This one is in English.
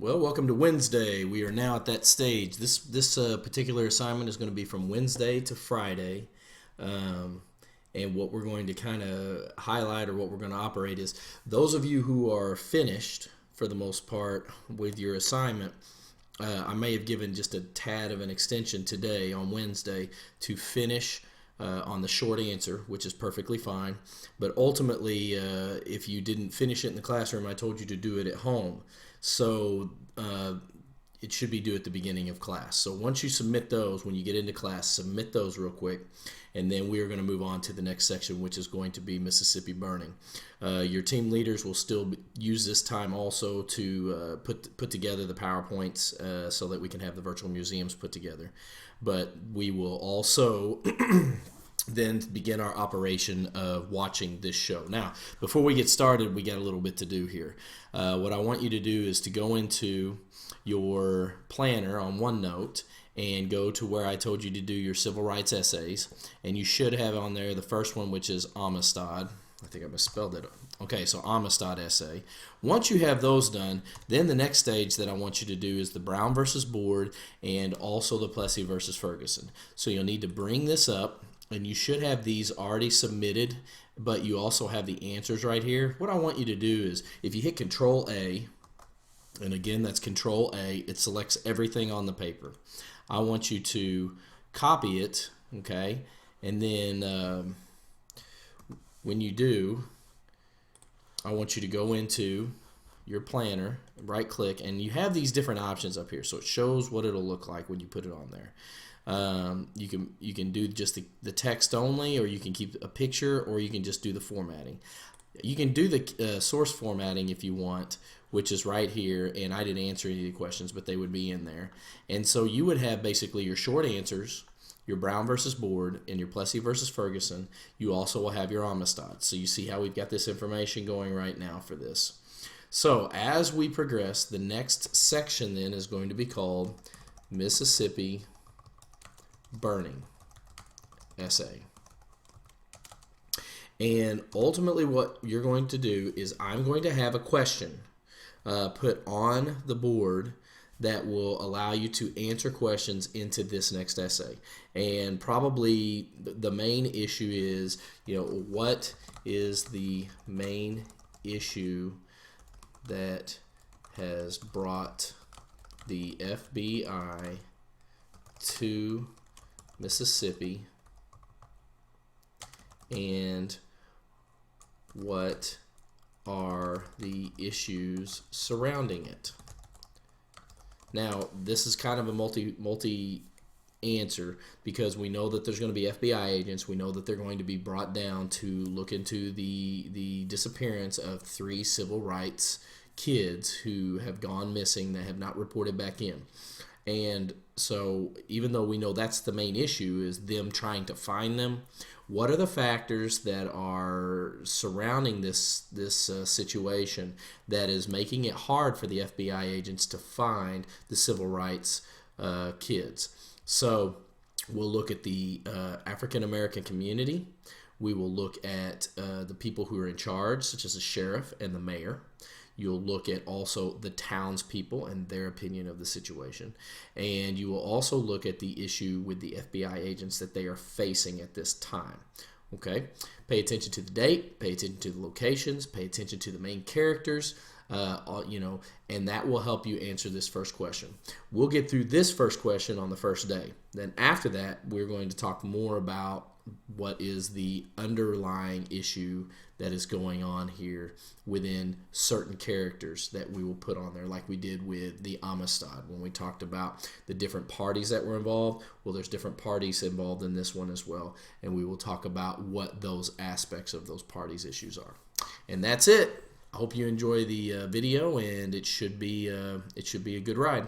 Well, welcome to Wednesday. We are now at that stage. This particular assignment is going to be from Wednesday to Friday. Um, and what we're going to kind of highlight or what we're going to operate is those of you who are finished for the most part with your assignment. I may have given just a tad of an extension today on Wednesday to finish on the short answer, which is perfectly fine. But ultimately, if you didn't finish it in the classroom, I told you to do it at home. So it should be due at the beginning of class. So once you submit those, when you get into class, submit those real quick. And then we are going to move on to the next section, which is going to be Mississippi burning. Your team leaders will still use this time also to put together the PowerPoints so that we can have the virtual museums put together. But we will also then begin our operation of watching this show. Now, before we get started, we got a little bit to do here. What I want you to do is to go into your planner on OneNote and go to where I told you to do your civil rights essays, and you should have on there the first one, which is Amistad. I think I misspelled it. Okay, so Amistad essay. Once you have those done, then the next stage that I want you to do is the Brown versus Board and also the Plessy versus Ferguson. So you'll need to bring this up, and you should have these already submitted, but you also have the answers right here. What I want you to do is if you hit Control A, and again that's Control A, it selects everything on the paper. I want you to copy it, okay, and then when you do, I want you to go into your planner, right click, and you have these different options up here, so it shows what it'll look like when you put it on there. You can do just the text only, or you can keep a picture, or you can just do the formatting. You can do the source formatting if you want, which is right here, and I didn't answer any of the questions, but they would be in there. And so you would have basically your short answers, your Brown versus Board, and your Plessy versus Ferguson. You also will have your Amistad. So you see how we've got this information going right now for this. So as we progress, the next section then is going to be called Mississippi burning essay. And ultimately what you're going to do is I'm going to have a question put on the board that will allow you to answer questions into this next essay. And probably the main issue is, what is the main issue that has brought the FBI to Mississippi, and what are the issues surrounding it? Now, this is kind of a multi answer because we know that there's going to be FBI agents. We know that they're going to be brought down to look into the disappearance of 3 civil rights kids who have gone missing that have not reported back in. And so even though we know that's the main issue, is them trying to find them, what are the factors that are surrounding this situation that is making it hard for the FBI agents to find the civil rights kids? So we'll look at the African American community. We will look at the people who are in charge, such as the sheriff and the mayor. You'll look at also the townspeople and their opinion of the situation. And you will also look at the issue with the FBI agents that they are facing at this time. Okay? Pay attention to the date, pay attention to the locations, pay attention to the main characters, and that will help you answer this first question. We'll get through this first question on the first day. Then after that, we're going to talk more about what is the underlying issue that is going on here within certain characters that we will put on there, like we did with the Amistad when we talked about the different parties that were involved. Well, there's different parties involved in this one as well, and we will talk about what those aspects of those parties' issues are. And that's it. I hope you enjoy the video, and it should be a good ride.